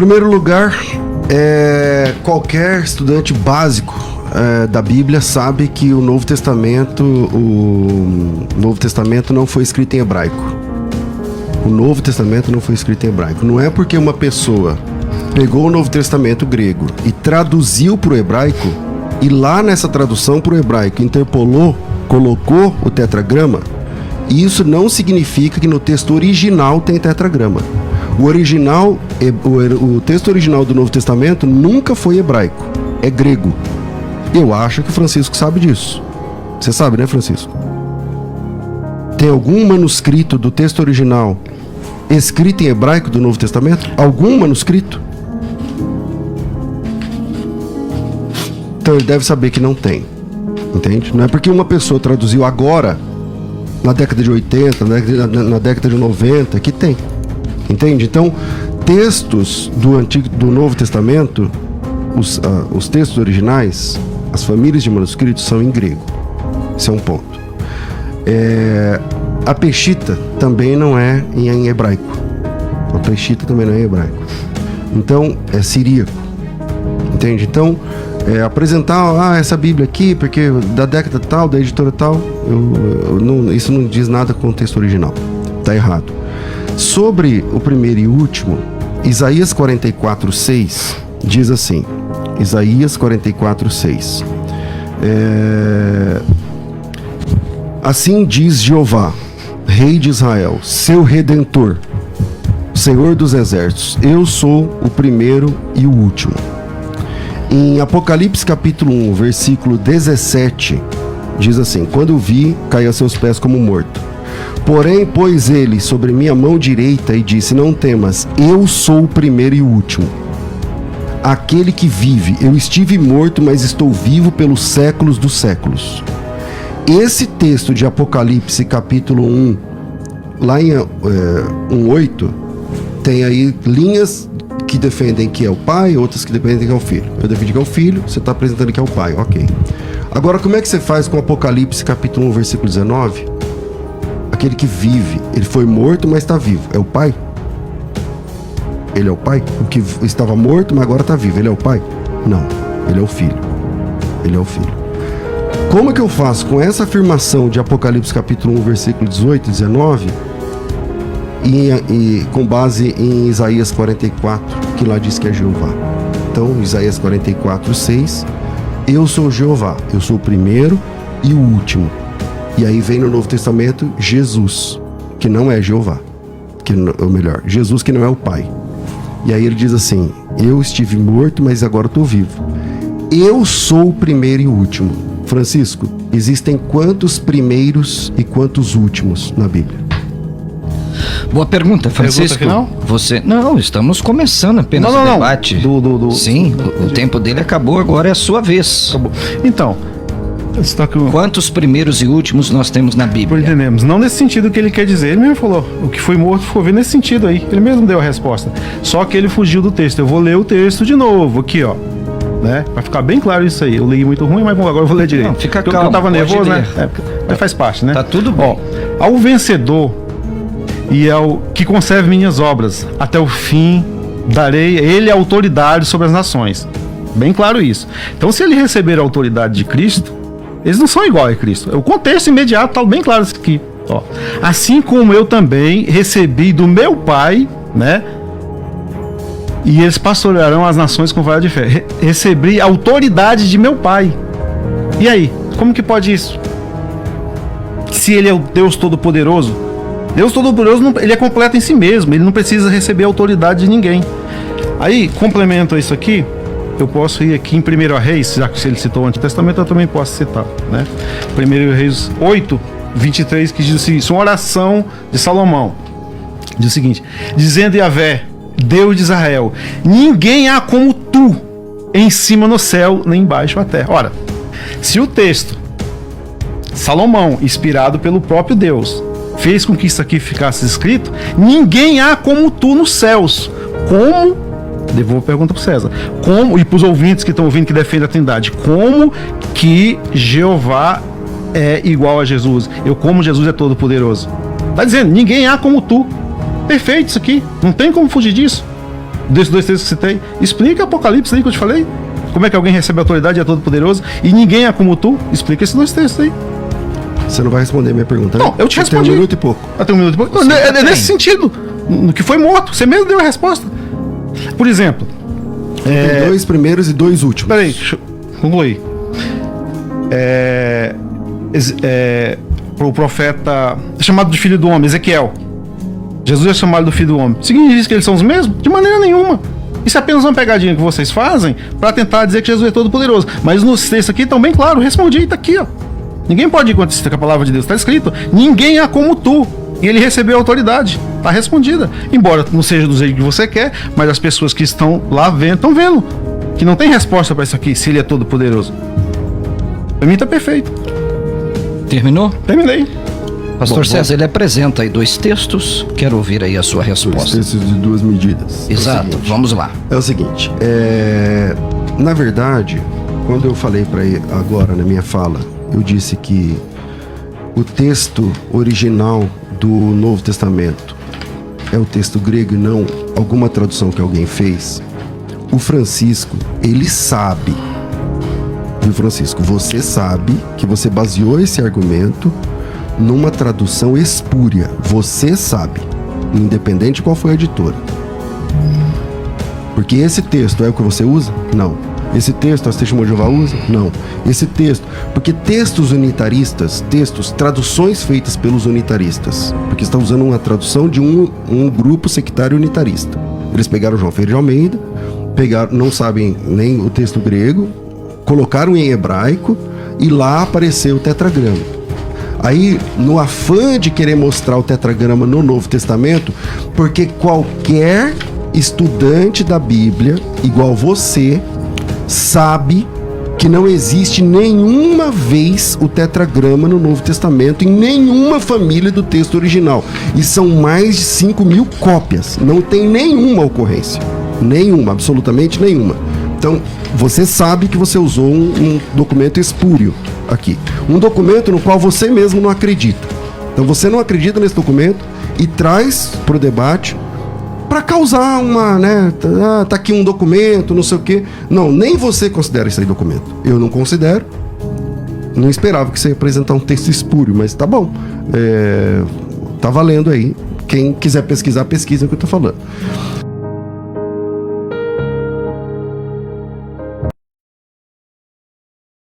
primeiro lugar, qualquer estudante básico da Bíblia sabe que o Novo Testamento não foi escrito em hebraico. O Novo Testamento não foi escrito em hebraico. Não é porque uma pessoa pegou o Novo Testamento grego e traduziu para o hebraico, e lá nessa tradução para o hebraico interpolou, colocou o tetragrama, isso não significa que no texto original tem tetragrama. O texto original do Novo Testamento nunca foi hebraico, é grego. Eu acho que o Francisco sabe disso. Você sabe, né, Francisco? Tem algum manuscrito do texto original escrito em hebraico do Novo Testamento? Algum manuscrito? Então ele deve saber que não tem. Entende? Não é porque uma pessoa traduziu agora, na década de 80, na década de 90, que tem. Entende? Então, textos do Novo Testamento, os textos originais, as famílias de manuscritos são em grego. Esse é um ponto. A Peshitta também não é em hebraico. A Peshitta também não é em hebraico. Então, é siríaco. Entende? Então, apresentar essa Bíblia aqui, porque da década tal, da editora tal, isso não diz nada com o texto original. Está errado. Sobre o primeiro e último, Isaías 44:6 diz assim. Isaías 44:6. Assim diz Jeová, Rei de Israel, seu Redentor, Senhor dos Exércitos, eu sou o primeiro e o último. Em Apocalipse capítulo 1, versículo 17, diz assim: quando o vi, caí a seus pés como morto. Porém, pôs ele sobre minha mão direita e disse: não temas, eu sou o primeiro e o último, aquele que vive. Eu estive morto, mas estou vivo pelos séculos dos séculos. Esse texto de Apocalipse capítulo 1, lá em 1:8, tem aí linhas que defendem que é o pai, outras que defendem que é o filho. Eu defendo que é o filho, você está apresentando que é o pai, ok. Agora, como é que você faz com Apocalipse capítulo 1, versículo 19? Aquele que vive, ele foi morto, mas está vivo. É o pai? Ele é o pai? O que estava morto, mas agora está vivo. Ele é o pai? Não, ele é o filho. Ele é o filho. Como é que eu faço com essa afirmação de Apocalipse capítulo 1, versículo 18 e 19, e com base em Isaías 44, que lá diz que é Jeová? Então, Isaías 44:6, eu sou Jeová, eu sou o primeiro e o último. E aí vem no Novo Testamento Jesus, que não é Jeová, ou melhor, Jesus que não é o Pai. E aí ele diz assim: eu estive morto, mas agora estou vivo. Eu sou o primeiro e o último. Francisco, existem quantos primeiros e quantos últimos na Bíblia? Boa pergunta, Francisco. Não, estamos começando apenas o debate. Sim, o tempo dele acabou, agora é a sua vez. Acabou. Então, quantos primeiros e últimos nós temos na Bíblia? Entendemos. Não nesse sentido que ele quer dizer. Ele mesmo falou, o que foi morto ficou vivo nesse sentido aí. Ele mesmo deu a resposta. Só que ele fugiu do texto. Eu vou ler o texto de novo aqui, ó. Né? Vai ficar bem claro isso aí. Eu li muito ruim, mas bom, agora eu vou ler direito. Não, fica calmo. Eu tava nervoso, né? Mas faz parte, né? Tá tudo bom. Ó, ao vencedor e ao que conserve minhas obras, até o fim darei ele a autoridade sobre as nações. Bem claro isso. Então, se ele receber a autoridade de Cristo, eles não são iguais a Cristo. O contexto imediato está bem claro isso aqui. Ó. Assim como eu também recebi do meu Pai, né? E eles pastorearão as nações com vara de fé. Recebi a autoridade de meu Pai. E aí? Como que pode isso? Se ele é o Deus Todo-Poderoso, Deus Todo-Poderoso, ele é completo em si mesmo. Ele não precisa receber a autoridade de ninguém. Aí, complemento a isso aqui, eu posso ir aqui em 1 Reis, já que ele citou o Antigo Testamento, eu também posso citar, né? 1 Reis 8, 23, que diz assim, isso é uma oração de Salomão. Diz o seguinte: dizendo Yahvé, Deus de Israel, ninguém há como tu, em cima no céu, nem embaixo na terra. Ora, se o texto, Salomão, inspirado pelo próprio Deus, fez com que isso aqui ficasse escrito, ninguém há como tu nos céus. Como? Devolvo a pergunta para o César. Como, e para os ouvintes que estão ouvindo que defendem a Trindade, como que Jeová é igual a Jesus? Como Jesus é todo poderoso? Está dizendo, ninguém há como tu. Perfeito isso aqui, não tem como fugir disso. Desses 2 textos que citei, explica Apocalipse aí que eu te falei. Como é que alguém recebe autoridade e é todo poderoso e ninguém é como tu? Explica esses 2 textos aí. Você não vai responder a minha pergunta, né? Não, eu te respondi. Tem 1 minuto e pouco. Tem 1 minuto e pouco. Não, é nesse sentido. No que foi morto. Você mesmo deu a resposta. Por exemplo... Tem 2 primeiros e 2 últimos. Peraí, deixa eu concluir. O profeta chamado de filho do homem, Ezequiel. Jesus é chamado do filho do homem. Significa que eles são os mesmos? De maneira nenhuma. Isso é apenas uma pegadinha que vocês fazem para tentar dizer que Jesus é todo poderoso. Mas nos textos aqui estão bem claros. Respondi, tá aqui, ó. Ninguém pode ir contra isso com a palavra de Deus. Está escrito, ninguém é como tu. E ele recebeu autoridade. Está respondida. Embora não seja do jeito que você quer, mas as pessoas que estão lá vendo, estão vendo. Que não tem resposta para isso aqui, se ele é todo poderoso. Para mim está perfeito. Terminou? Terminei. Pastor César, ele apresenta aí 2 textos. Quero ouvir aí a sua resposta. 2 textos de 2 medidas. Exato, vamos lá. É o seguinte, na verdade, quando eu falei para ele agora na minha fala, eu disse que o texto original do Novo Testamento é o texto grego e não alguma tradução que alguém fez. O Francisco, ele sabe. E Francisco, você sabe que você baseou esse argumento numa tradução espúria. Você sabe, independente de qual foi a editora. Porque esse texto é o que você usa? Não. Esse texto as Testemunhas de Jeová usa? Não. Esse texto... Porque textos unitaristas, traduções feitas pelos unitaristas, porque está usando uma tradução de um grupo sectário unitarista. Eles pegaram João Ferreira de Almeida, não sabem nem o texto grego, colocaram em hebraico e lá apareceu o tetragrama. Aí, no afã de querer mostrar o tetragrama no Novo Testamento, porque qualquer estudante da Bíblia, igual você, sabe que não existe nenhuma vez o tetragrama no Novo Testamento em nenhuma família do texto original. E são mais de 5.000 cópias. Não tem nenhuma ocorrência. Nenhuma, absolutamente nenhuma. Então, você sabe que você usou um documento espúrio aqui. Um documento no qual você mesmo não acredita. Então, você não acredita nesse documento e traz para o debate para causar uma, né? Tá aqui um documento, não sei o quê. Não, nem você considera isso aí documento. Eu não considero. Não esperava que você ia apresentar um texto espúrio, mas tá bom. Tá valendo aí. Quem quiser pesquisar, pesquisa o que eu tô falando.